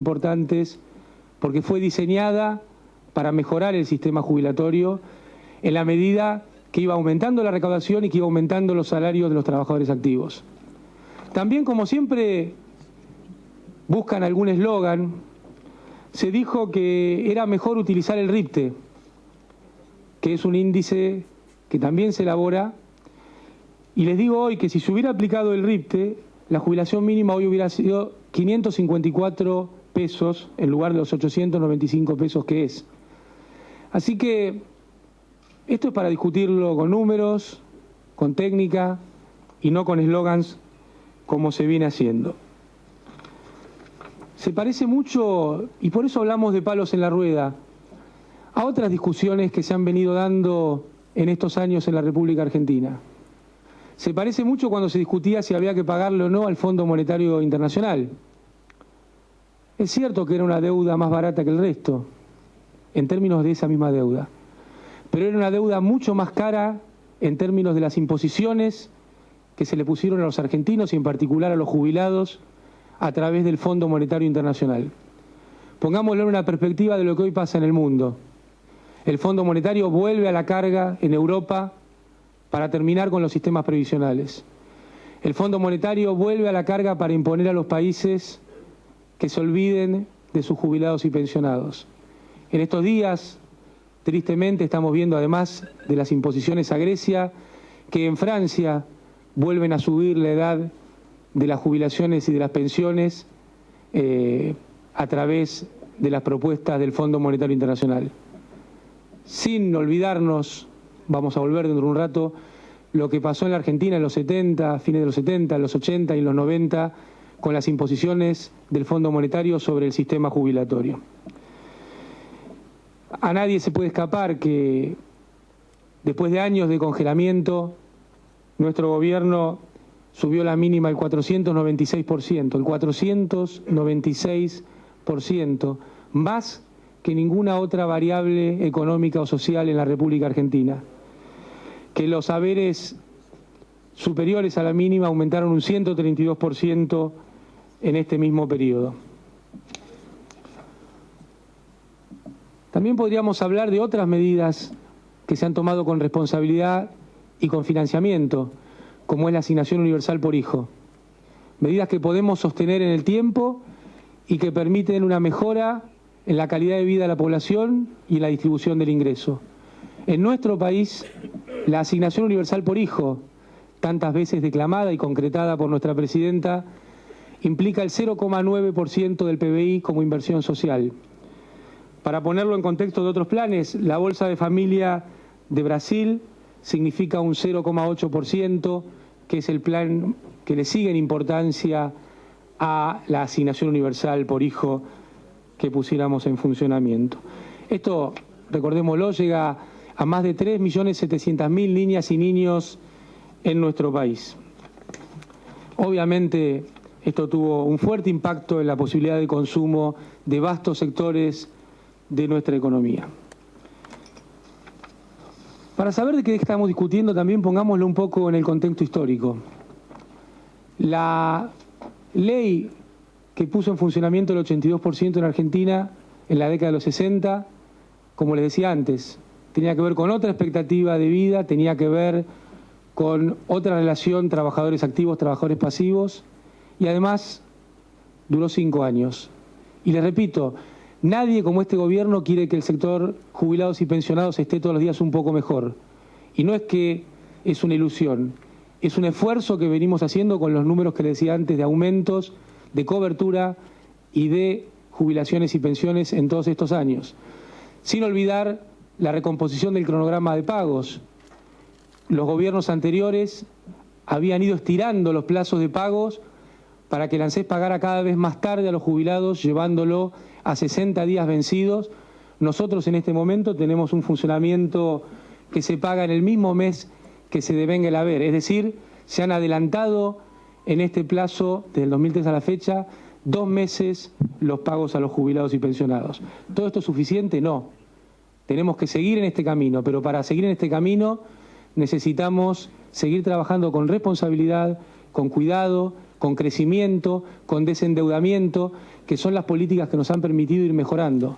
importantes porque fue diseñada para mejorar el sistema jubilatorio en la medida que iba aumentando la recaudación y que iba aumentando los salarios de los trabajadores activos. También, como siempre buscan algún eslogan, se dijo que era mejor utilizar el RIPTE, que es un índice que también se elabora, y les digo hoy que si se hubiera aplicado el RIPTE, la jubilación mínima hoy hubiera sido 554 pesos en lugar de los 895 pesos que es. Así que esto es para discutirlo con números, con técnica y no con eslogans como se viene haciendo. Se parece mucho, y por eso hablamos de palos en la rueda, a otras discusiones que se han venido dando en estos años en la República Argentina. Se parece mucho cuando se discutía si había que pagarle o no al Fondo Monetario Internacional. Es cierto que era una deuda más barata que el resto, en términos de esa misma deuda, pero era una deuda mucho más cara en términos de las imposiciones que se le pusieron a los argentinos y en particular a los jubilados a través del Fondo Monetario Internacional. Pongámoslo en una perspectiva de lo que hoy pasa en el mundo. El Fondo Monetario vuelve a la carga en Europa para terminar con los sistemas previsionales. El Fondo Monetario vuelve a la carga para imponer a los países que se olviden de sus jubilados y pensionados. En estos días, tristemente, estamos viendo, además de las imposiciones a Grecia, que en Francia vuelven a subir la edad de las jubilaciones y de las pensiones a través de las propuestas del Fondo Monetario Internacional. Sin olvidarnos, vamos a volver dentro de un rato, lo que pasó en la Argentina en los 70, fines de los 70, en los 80 y en los 90, con las imposiciones del Fondo Monetario sobre el sistema jubilatorio. A nadie se puede escapar que después de años de congelamiento, nuestro gobierno subió la mínima el 496%, más que ninguna otra variable económica o social en la República Argentina. Que los haberes superiores a la mínima aumentaron un 132% en este mismo periodo. También podríamos hablar de otras medidas que se han tomado con responsabilidad y con financiamiento, como es la asignación universal por hijo. Medidas que podemos sostener en el tiempo y que permiten una mejora en la calidad de vida de la población y en la distribución del ingreso. En nuestro país, la asignación universal por hijo, tantas veces declamada y concretada por nuestra presidenta, implica el 0,9% del PBI como inversión social. Para ponerlo en contexto de otros planes, la Bolsa de Familia de Brasil significa un 0,8%, que es el plan que le sigue en importancia a la asignación universal por hijo que pusiéramos en funcionamiento. Esto, recordémoslo, llega a más de 3.700.000 niñas y niños en nuestro país. Obviamente, esto tuvo un fuerte impacto en la posibilidad de consumo de vastos sectores de nuestra economía. Para saber de qué estamos discutiendo, también pongámoslo un poco en el contexto histórico. La ley que puso en funcionamiento el 82% en Argentina en la década de los 60, como les decía antes, tenía que ver con otra expectativa de vida, tenía que ver con otra relación trabajadores activos, trabajadores pasivos, y además duró 5 años. Y les repito, nadie como este gobierno quiere que el sector jubilados y pensionados esté todos los días un poco mejor. Y no es que es una ilusión, es un esfuerzo que venimos haciendo con los números que les decía antes de aumentos, de cobertura y de jubilaciones y pensiones en todos estos años. Sin olvidar la recomposición del cronograma de pagos. Los gobiernos anteriores habían ido estirando los plazos de pagos para que el ANSES pagara cada vez más tarde a los jubilados, llevándolo a 60 días vencidos. Nosotros en este momento tenemos un funcionamiento que se paga en el mismo mes que se devenga el haber, es decir, se han adelantado en este plazo, desde el 2003 a la fecha, 2 meses los pagos a los jubilados y pensionados. ¿Todo esto es suficiente? No. Tenemos que seguir en este camino, pero para seguir en este camino necesitamos seguir trabajando con responsabilidad, con cuidado, con con crecimiento, con desendeudamiento, que son las políticas que nos han permitido ir mejorando.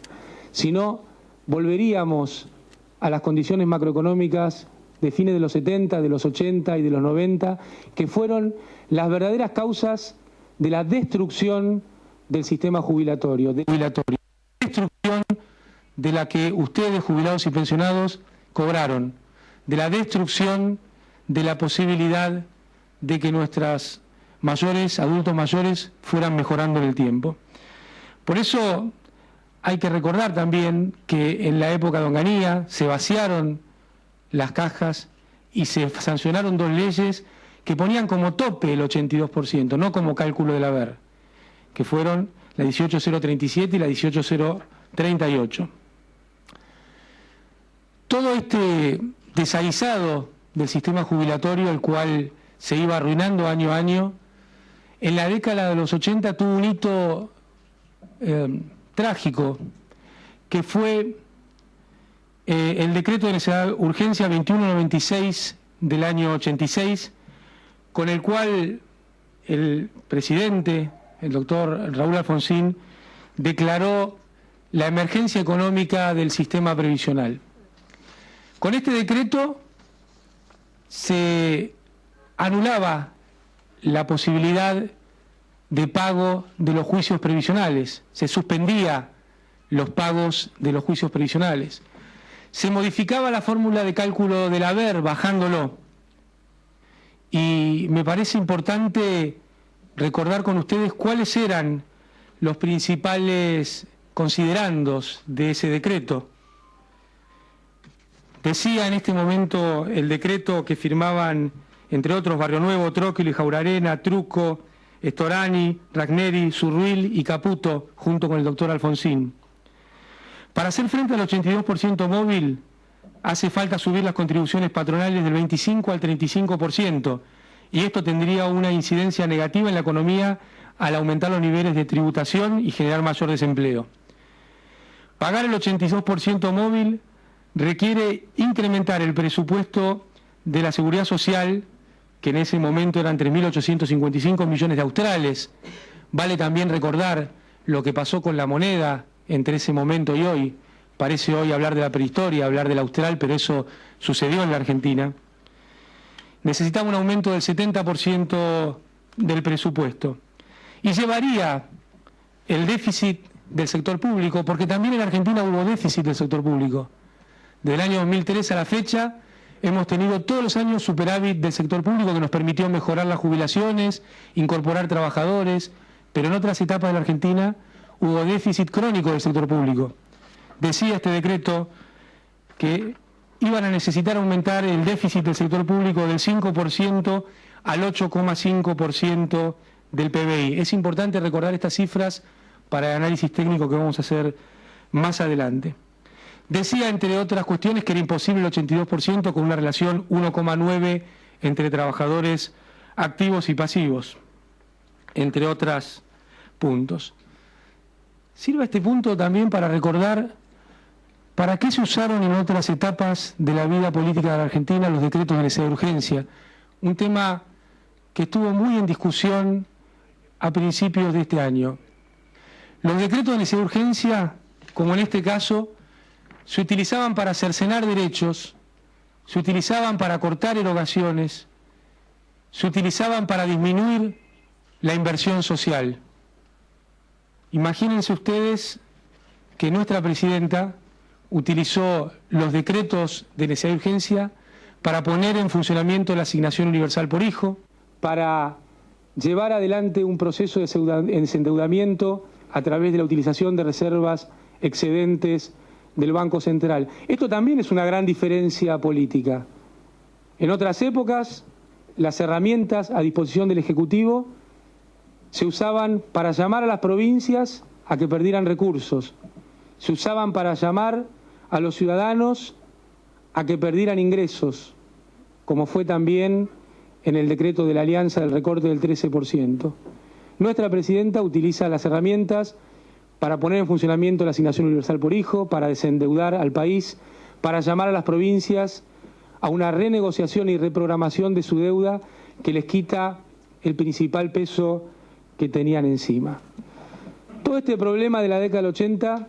Si no, volveríamos a las condiciones macroeconómicas de fines de los 70, de los 80 y de los 90, que fueron las verdaderas causas de la destrucción del sistema jubilatorio. Destrucción de la que ustedes, jubilados y pensionados, cobraron, de la destrucción de la posibilidad de que nuestras mayores, adultos mayores, fueran mejorando en el tiempo. Por eso hay que recordar también que en la época de Onganía se vaciaron las cajas y se sancionaron dos leyes que ponían como tope el 82%, no como cálculo del haber, que fueron la 18037 y la 18038. Todo este desaguisado del sistema jubilatorio, el cual se iba arruinando año a año, en la década de los 80 tuvo un hito trágico, que fue el decreto de necesidad de urgencia 2196 del año 86, con el cual el presidente, el doctor Raúl Alfonsín, declaró la emergencia económica del sistema previsional. Con este decreto se anulaba la posibilidad de pago de los juicios previsionales, se suspendía los pagos de los juicios previsionales, se modificaba la fórmula de cálculo del haber bajándolo, y me parece importante recordar con ustedes cuáles eran los principales considerandos de ese decreto. Decía en este momento el decreto que firmaban, entre otros, Barrio Nuevo, Tróquilo y Jaurarena, Truco, Storani, Ragneri, Zurruil y Caputo, junto con el doctor Alfonsín. Para hacer frente al 82% móvil, hace falta subir las contribuciones patronales del 25 al 35%, y esto tendría una incidencia negativa en la economía al aumentar los niveles de tributación y generar mayor desempleo. Pagar el 82% móvil requiere incrementar el presupuesto de la Seguridad Social, que en ese momento eran 3.855 millones de australes. Vale también recordar lo que pasó con la moneda entre ese momento y hoy. Parece hoy hablar de la prehistoria, hablar del austral, pero eso sucedió en la Argentina. Necesitaba un aumento del 70% del presupuesto. Y llevaría el déficit del sector público, porque también en Argentina hubo déficit del sector público. Desde el año 2003 a la fecha hemos tenido todos los años superávit del sector público, que nos permitió mejorar las jubilaciones, incorporar trabajadores, pero en otras etapas de la Argentina hubo déficit crónico del sector público. Decía este decreto que iban a necesitar aumentar el déficit del sector público del 5% al 8,5% del PBI. Es importante recordar estas cifras para el análisis técnico que vamos a hacer más adelante. Decía, entre otras cuestiones, que era imposible el 82% con una relación 1,9 entre trabajadores activos y pasivos, entre otros puntos. Sirve este punto también para recordar para qué se usaron en otras etapas de la vida política de la Argentina los decretos de necesidad de urgencia, un tema que estuvo muy en discusión a principios de este año. Los decretos de necesidad de urgencia, como en este caso, se utilizaban para cercenar derechos, se utilizaban para cortar erogaciones, se utilizaban para disminuir la inversión social. Imagínense ustedes que nuestra presidenta utilizó los decretos de necesidad de urgencia para poner en funcionamiento la asignación universal por hijo, para llevar adelante un proceso de desendeudamiento a través de la utilización de reservas excedentes del Banco Central. Esto también es una gran diferencia política. En otras épocas, las herramientas a disposición del Ejecutivo se usaban para llamar a las provincias a que perdieran recursos, se usaban para llamar a los ciudadanos a que perdieran ingresos, como fue también en el decreto de la Alianza del recorte del 13%. Nuestra presidenta utiliza las herramientas para poner en funcionamiento la asignación universal por hijo, para desendeudar al país, para llamar a las provincias a una renegociación y reprogramación de su deuda que les quita el principal peso que tenían encima. Todo este problema de la década del 80